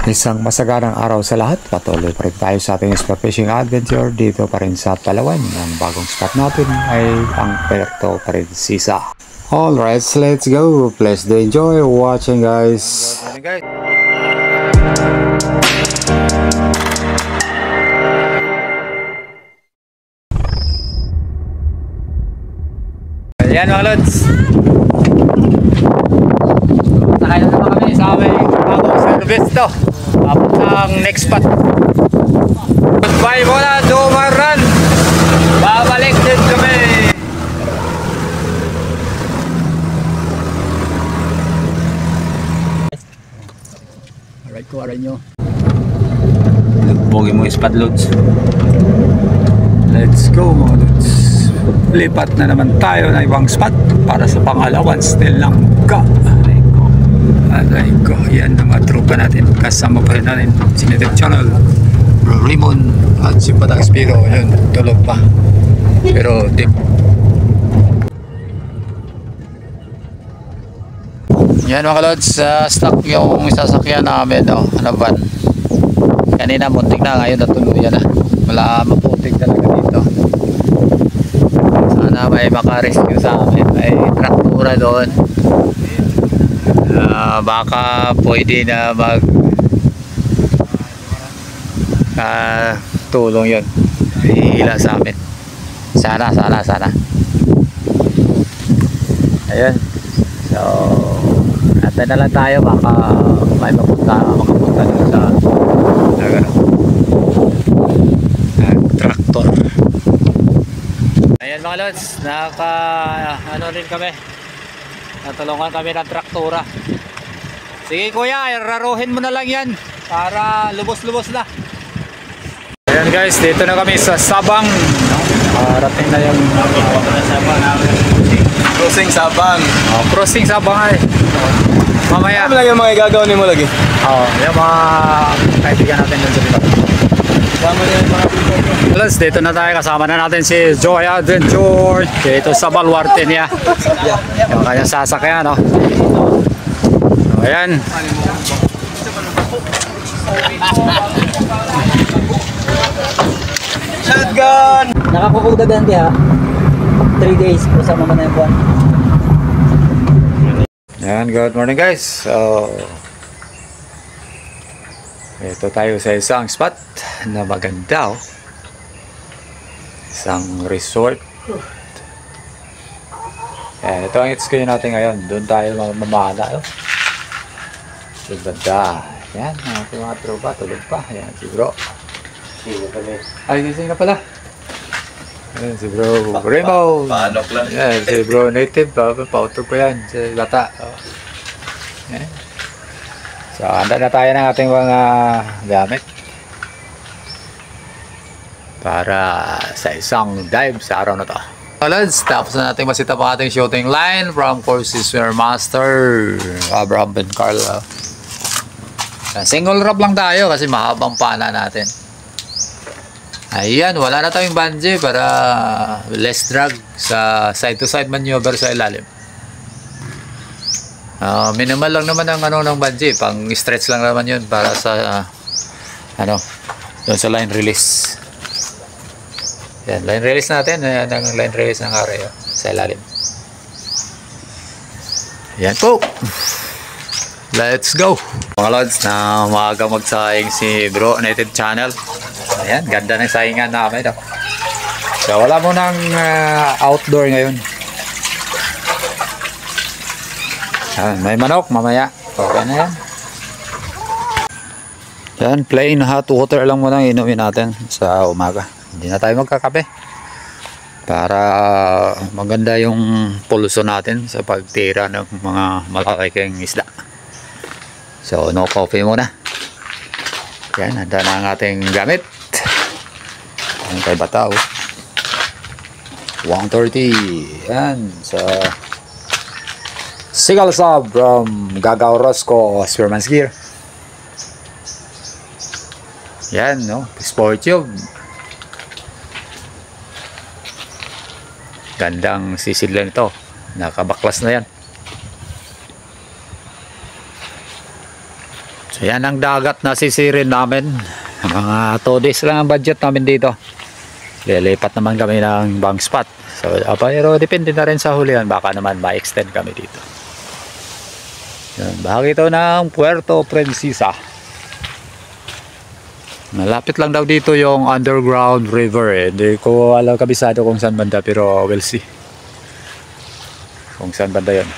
Isang masaganang araw sa lahat. Patuloy pa rin tayo sa ating spot fishing adventure dito pa rin sa Palawan. Ang bagong spot natin ay ang Puerto Princesa. Alright, let's go. Please do enjoy watching, guys. Ayan mga lods, sakay na naman kami sa aming bagong service to. Tapos ang next spot. Goodbye muna, Dumaran. Babalik din kami. Alright ko, aray nyo. Bogey mo yung spot, lods. Let's go mga lods. Lipat na naman tayo na ibang spot para sa pangalawan. Still lang ka. Aray ko. Yan ang mga tropa natin. Kasama pa rin natin si Native Channel, Bro Raymond at si Patang Spiro. Yun, tulog pa. Pero deep. Yan mga lods, stock yung sasakyan namin. Ano van. Kanina muntik na, ngayon natuluyan na. Wala maputik talaga dito. Sana may makarescue sa amin. May traktura doon. Baka pwede na mag tulong yun. Hihila sa amin. Sana. Ayun. So, natin na lang tayo. Baka may makapunta doon sa traktor. Ayan mga lods, rin kami, natulungan kami ng traktura. Sige kuya, raruhin mo na lang yan para lubos-lubos na. Ayan guys, dito na kami sa Sabang. Parating na yung Crossing Sabang. Crossing Sabang ay. Mamaya. Ano lang yung mga gagawin mo lagi? Yung mga kaibigan natin dun sa dito. Kasama niya yung mga Plus, dito na tayo. Kasama na natin si Joy Adventure dito sa Baluarte niya. Yung kanyang sasakyan, no? So, ayan. shotgun! Nakapupugdagan diha 3 days kasama mo na yung buwan. Ayan, good morning guys. So, ito tayo sa isang spot na maganda, oh. Isang resort. Ayan, ito ang excuse natin ngayon. Doon tayo mamamana, oh. Doon banda. Ayan, mga tropa, tulog pa. Ayan, si bro. Ay, gising na pala. Ayan, si bro Raymond. Paanok lang. Ayan, si bro Native. Pautog pa yan. Si bata. Oh. Ayan. So, handa na tayo ng ating mga gamit para sa isang dive sa araw na to. Lads, tapos na natin masita pa ating shooting line from Courses Master Abraham Ben Carlo. Single wrap lang tayo kasi mahabang pana natin. Ayan, wala na tayong bungee para less drag sa side to side maneuver sa ilalim. Minimal lang naman ang ng bungee, pang stretch lang naman yun para sa doon sa line release. Yan, line release natin. Yan ang line release ng array sa ilalim. Yan po. Let's go. Mga lods, na maaga magsayang si Bro Native Channel. Ayan, ganda ng saingan namin. So wala mo ng outdoor ngayon. May manok mamaya. Okay na yan. Yan, plain hot water lang muna inumin natin sa umaga. Hindi na tayo magkakape para maganda yung pulso natin sa pagtira ng mga malalaking isda. So no coffee muna. Yan, handa na ang ating gamit. Yan kay Bataw 130. Yan sa Sigal Sub from Gagaw Rosco Spearman's Gear. Yan, no? Sport Tube. Gandang sisid lang ito. Nakabaklas na yan. So yan ang dagat na sisirin namin. Mga 2 days lang ang budget namin dito. Lilipat naman kami ng bang spot. So pero depende na rin sa hulihan, baka naman ma-extend kami dito. Yan, bahagi ito ng Puerto Princesa. Malapit lang daw dito yung underground river eh. Hindi ko alam kabisado kung saan banda, pero we'll see kung saan banda yun.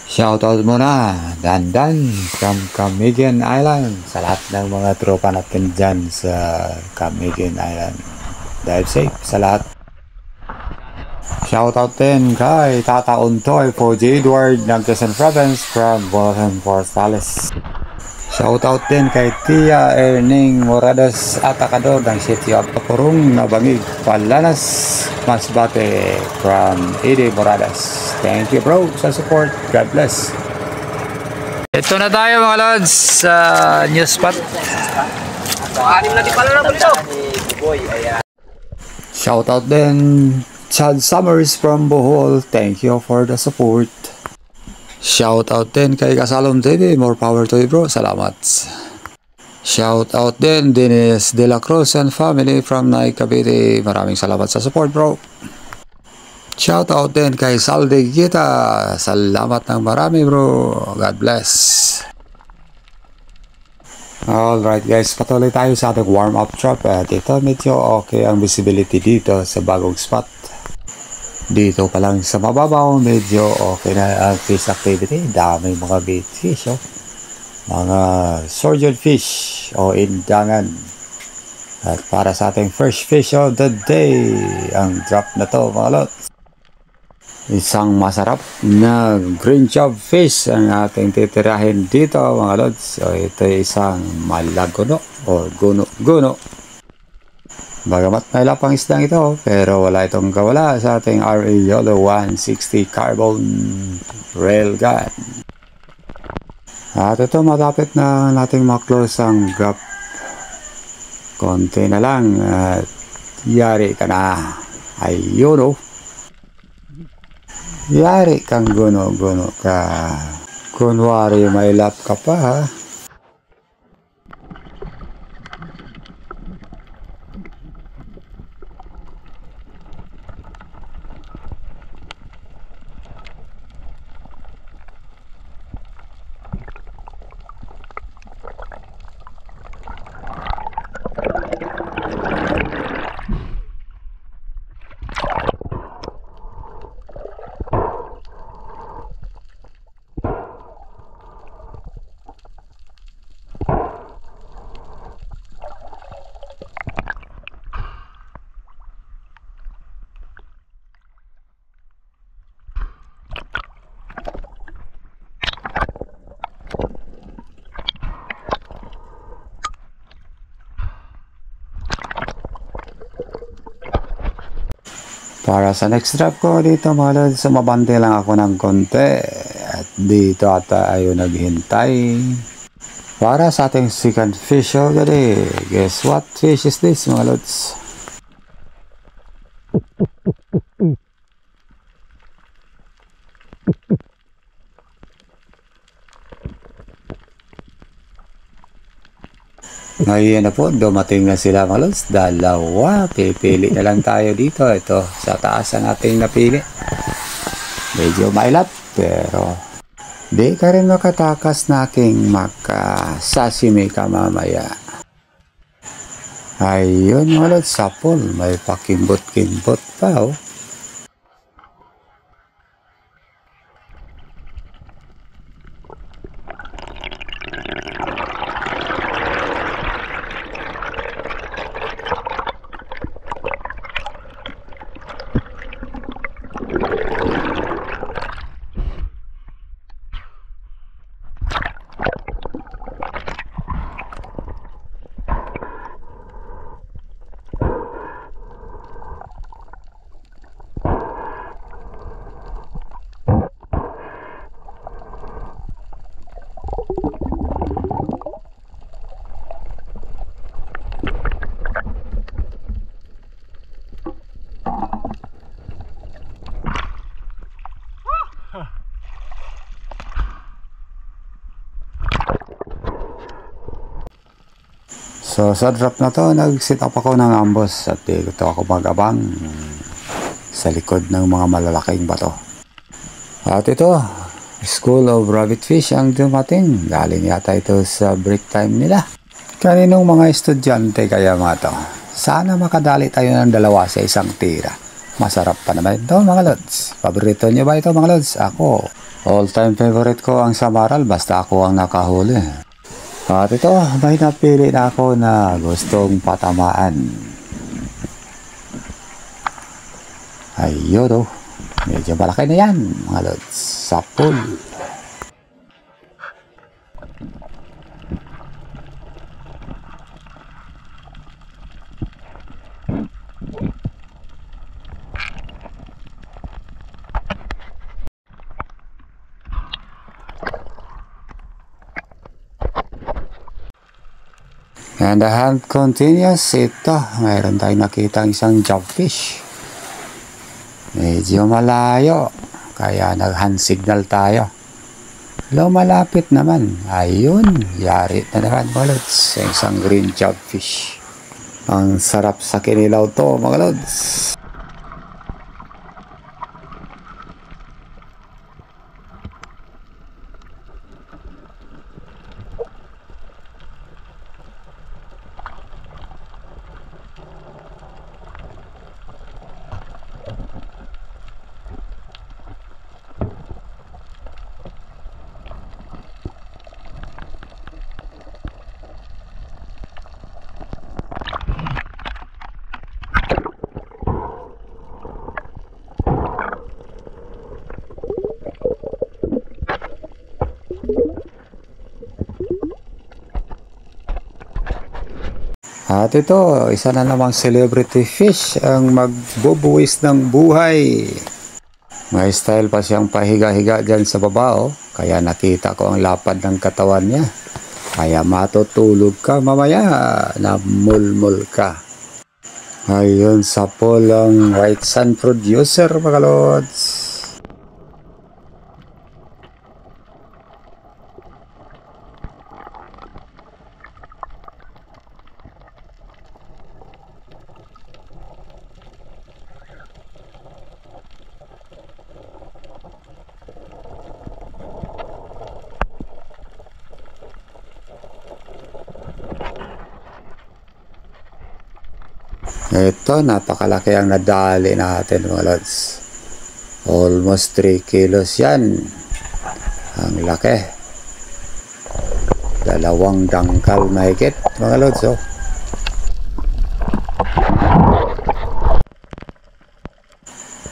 Shoutout muna, Dandan from Camiguin Island, sa lahat ng mga tropa natin dyan sa Camiguin Island. Drive safe sa lahat. Shoutout din kay Tata Untoy for J. Edward ng Quezon Province from Bulacan Portales. Shoutout din kay Tia Erning Moradas Atacador ng City of Topurong, Nabangig, Palanas, Masbate from Ede Moradas. Thank you bro sa support. God bless. Ito na tayo mga lods sa new spot. Shoutout din Chad Summers from Bohol. Thank you for the support. Shoutout din kay Kasalom TV. More power to you bro. Salamat. Shoutout din Dennis De La Cruz and family from Nay Cavite. Maraming salamat sa support bro. Shoutout din kay Salde Gita. Salamat ng marami bro. God bless. Alright guys, patuloy tayo sa ating warm up trap. Dito medyo okay ang visibility dito sa bagong spot. Dito pa lang sa mababaw, medyo okay na ang fish activity. Daming mga bait fish, oh. Mga surgeon fish o indangan. At para sa ating first fish of the day, ang drop na to mga lot. Isang masarap na green chub fish ang ating titirahin dito mga lods. So ito ay isang malaguno o guno-guno. Bagamat may lapang isdang ito, pero wala itong kawala sa ating RA Yolo 160 carbon railgun. At ito matapit na nating maklose ang gap. Konti na lang at yari ka na. Ayun, oh. Yari kang guno-guno ka. Kunwari may lap ka pa ha. Para sa next drop ko dito mga lods, sumabante lang ako ng konti at dito ata ayaw naghintay para sa ating second fish of the day. Guess what fish is this mga lods? Ngayon na po, dumating na sila mga lods. Dalawa. Pipili na lang tayo dito. Ito, sa taas ang ating napili. Medyo mailap, pero di ka rin makatakas na aking makasashimi ka mamaya. Ayun mga lods, sapol. May pakimbot-kimbot pa, oh. So sa drop na to, nag-set up ako ng ambush at dito ako mag-abang sa likod ng mga malalaking bato. At ito, School of Rabbit Fish ang dumating. Galing yata ito sa break time nila. Kaninong mga estudyante kaya mga to? Sana makadali tayo ng dalawa sa isang tira. Masarap pa naman ito mga lods. Paborito nyo ba ito mga lods? Ako, all-time favorite ko ang samaral basta ako ang nakahuli. At ito, may napili na ako na gustong patamaan. Ayun oh, medyo malaki na yan mga lods. Sa pool. And the hunt continues. Ito, mayroon tayong nakita isang jobfish. Medyo malayo, kaya nag-hand signal tayo. Malapit naman. Ayun, yari na naman mga lods. Isang green jobfish. Ang sarap sa kinilaw to mga lods. At ito, isa na namang celebrity fish ang magbubuwis ng buhay. May style pa siyang pahiga-higa dyan sa baba, oh. Kaya nakita ko ang lapad ng katawan niya. Kaya matutulog ka mamaya na mulmul ka. Ayun sa pool ang white sand producer mga lods. Ito, napakalaki ang nadali natin mga lods. Almost 3 kilos yan. Ang laki. 2 dangkal mahigit mga lods, oh.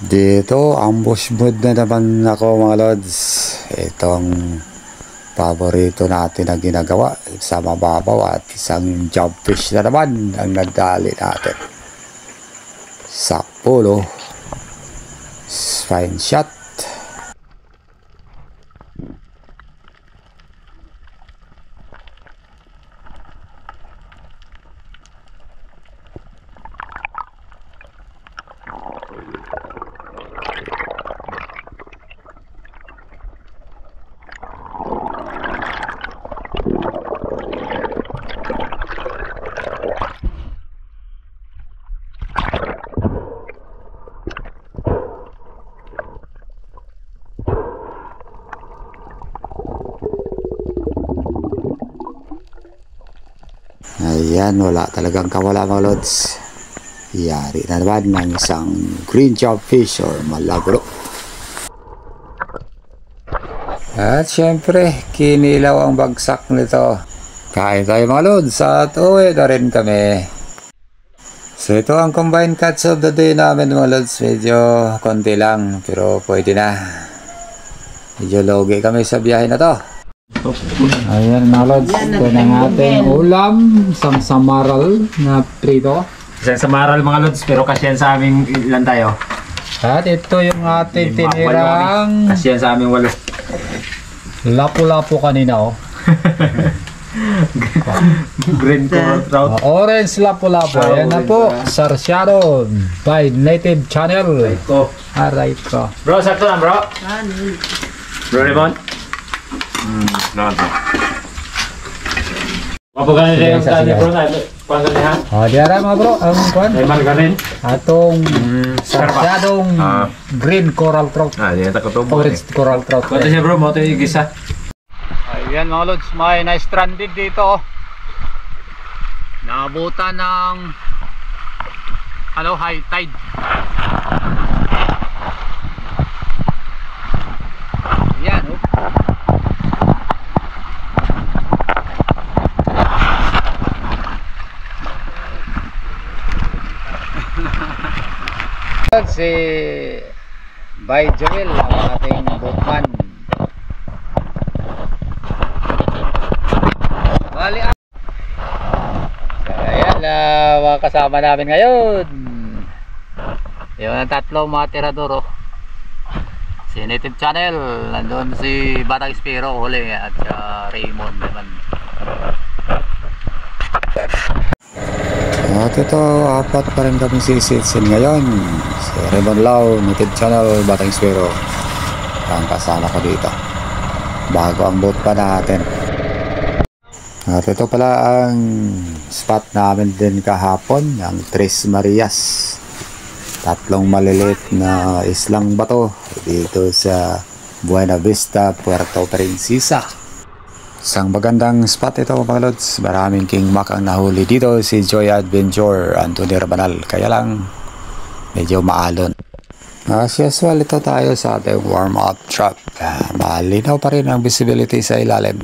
Dito, ambush mode na naman ako mga lods. Itong paborito natin na ginagawa sa mababaw at isang jobfish na naman ang nadali natin. Sa polo, fine shot. Ayan, wala talagang kawala mga lods. Yari na naman ng isang green jobfish or malagro. At syempre, kinilaw ang bagsak nito. Kain tayo mga lods at uwi na rin kami. So ito ang combined catch of the day namin mga lods. Medyo konti lang pero pwede na. Medyo logi kami sa biyahe na to. Ayan mga lods, ito na ating ulam, isang samaral na prito. Isang samaral mga lods, pero kasyan sa aming ilan tayo? At ito yung ating tinirang Kasyan sa aming 8. lapu-lapu kanina, oh. Green coral trout. Orange lapu-lapu. Ayan na po, Sarsyado by Native Channel. Ito. Aray ko. Bro, sakto lang bro. Bro Raymond. Mabugan Sige, yung sa tali sige. bro na pangganihan. Di ara mga bro, ang kuan. May margarin. Atong sarsyadong green coral trout. Yan ako to. Orange coral trout. Kunta siya bro, mo ito yung gisa. Ayan mga lods, may na-stranded dito. Naabutan ng high tide. Ayan oh. Si Bay Joel ang ating boatman. Bali so, ayan mga kasama namin ngayon. Yun ang tatlo mga tirador oh. Si Native Channel, nandun si Batang Spiro huli at Raymond naman. At ito, apat pa rin kami sisitsin ngayon. Si Raymond Lau, Native Channel, Batang Spiro ang kasama ko dito bago ang boat pa natin. At ito pala ang spot namin din kahapon, ang Tres Marias. Tatlong maliliit na islang bato dito sa Buena Vista, Puerto Princesa. Isang magandang spot ito mga lods. Maraming king mac ang nahuli dito. Si Joy Adventure, Anthony Rabanal. Kaya lang medyo maalon. As usual, ito tayo sa ating warm-up trap. Malinaw pa rin ang visibility sa ilalim.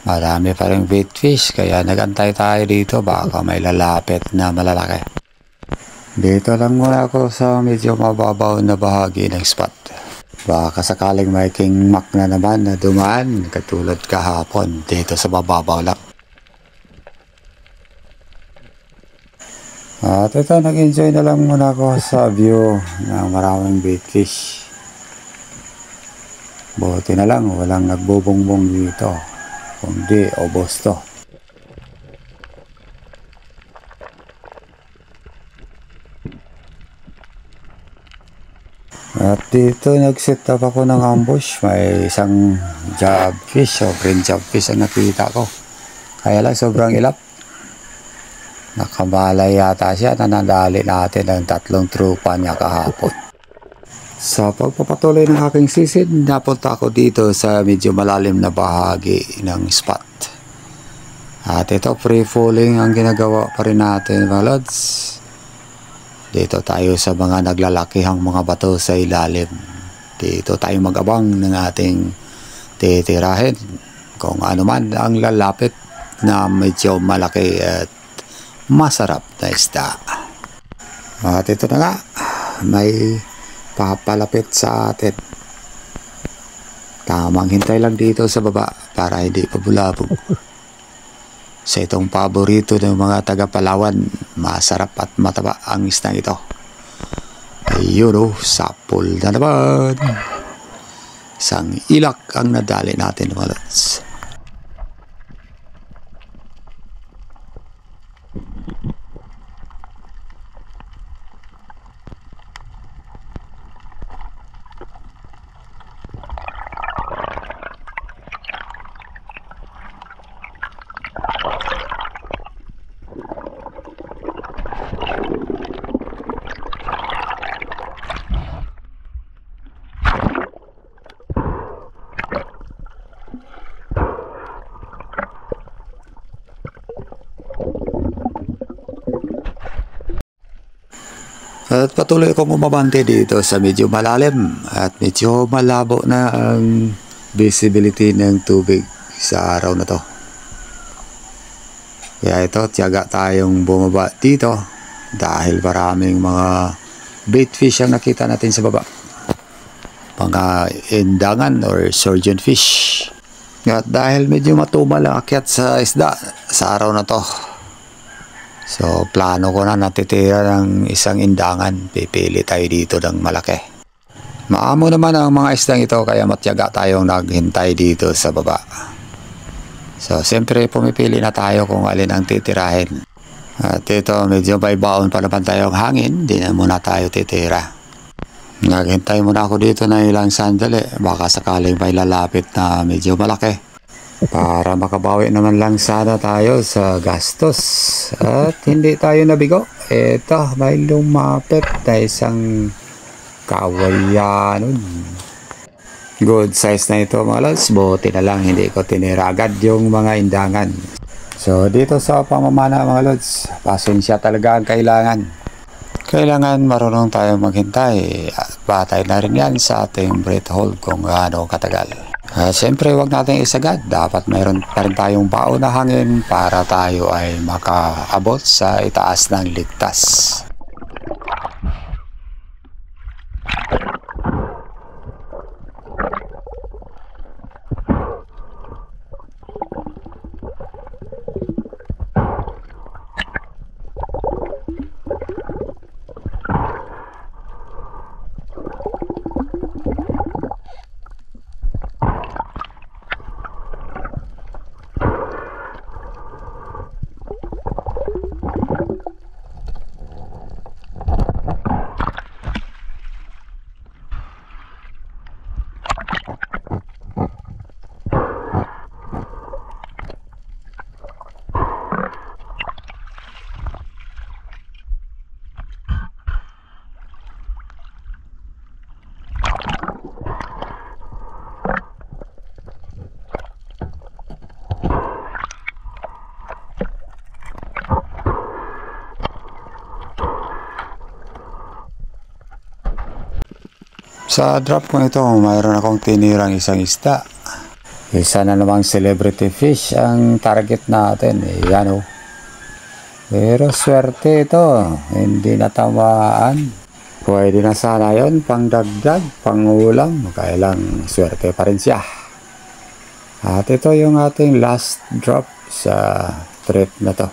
Marami pa rin bait fish, kaya nagantay tayo dito baka may lalapit na malalaki. Dito lang muna ako sa medyo mababaw na bahagi ng spot. Baka sakaling may king mac na naman na dumaan katulad kahapon dito sa mababaw lang. At ito, nag-enjoy na lang muna ako sa view ng maraming bait fish. Buti na lang walang nagbubongbong dito, kundi obos to. At dito nag-set up ako ng ambush. May isang jobfish o green jobfish ang nakita ko. Kaya lang sobrang ilap. Nakabalay yata siya na nadali natin ang tatlong trupa niya kahapon. Sa pagpapatuloy ng aking sisid, napunta ako dito sa medyo malalim na bahagi ng spot. At ito, free falling ang ginagawa pa rin natin mga lods. Dito tayo sa mga naglalakihang mga bato sa ilalim. Dito tayo mag-abang ng ating titirahin. Kung ano man ang lalapit na medyo malaki at masarap na isda. At ito na nga, may papalapit sa atin. Tamang hintay lang dito sa baba para hindi pabulabog. Sa itong paborito ng mga taga-Palawan, masarap at mataba ang isdang ito. Ayun o, sapol na naman. Isang ilak ang nadali natin mga lods. At patuloy akong umabante dito sa medyo malalim at medyo malabo na ang visibility ng tubig sa araw na to. Kaya ito, tiyaga tayong bumaba dito dahil maraming mga bait fish ang nakita natin sa baba. Mga indangan or surgeon fish. At dahil medyo matumal ang akyat sa isda sa araw na to, so plano ko na natitira ng isang indangan. Pipili tayo dito ng malaki. Maamo naman ang mga isdang ito kaya matyaga tayong naghintay dito sa baba. So siyempre pumipili na tayo kung alin ang titirahin. At ito medyo may baon pa naman tayong hangin. Di na muna tayo titira. Naghintay muna ako dito na ilang sandali. Baka sakaling may lalapit na medyo malaki. para makabawi naman lang sana tayo sa gastos at hindi tayo nabigo. Eto, may lumapit na isang kawayan. Good size na ito mga lods, buti na lang hindi ko tinira agad yung mga indangan. So dito sa pamamana mga lods, pasensya talaga ang kailangan. Kailangan marunong tayo maghintay at batay na rin yan sa ating breath hold kung gaano katagal. Siyempre wag natin isagad, dapat mayroon pa rin tayong baon na hangin para tayo ay makaabot sa itaas ng ligtas. Sa drop ko ito, mayroon akong tinirang isang isda. Isa na namang celebrity fish ang target natin. Yan o. Pero swerte ito. Hindi natamaan. Pwede na sana yun, pang dagdag, pang ulam. Kailang swerte pa rin siya. At ito yung ating last drop sa trip na to.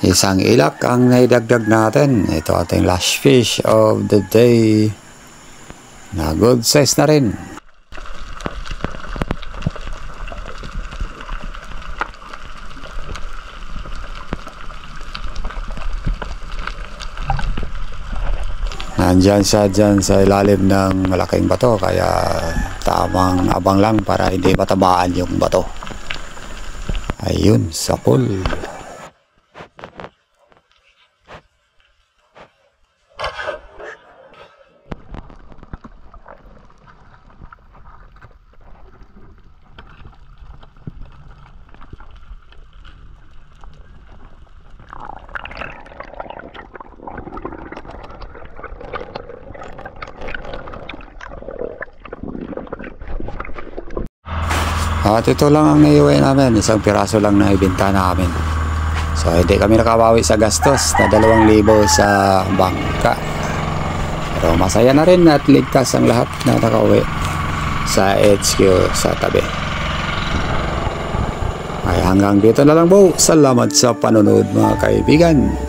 Isang ilak ang naidagdag natin. Ito ating last fish of the day. Na good size na rin. Nandyan siya dyan sa ilalim ng malaking bato, kaya tamang abang lang para hindi matamaan yung bato. Ayun, sa pool. At ito lang ang naiuwi namin, isang piraso lang na ibenta namin. So hindi kami nakabawi sa gastos na 2,000 sa bangka. Pero masaya na rin at ligtas ang lahat na nakauwi sa HQ sa tabi. Ay hanggang dito na lang po. Salamat sa panonood mga kaibigan.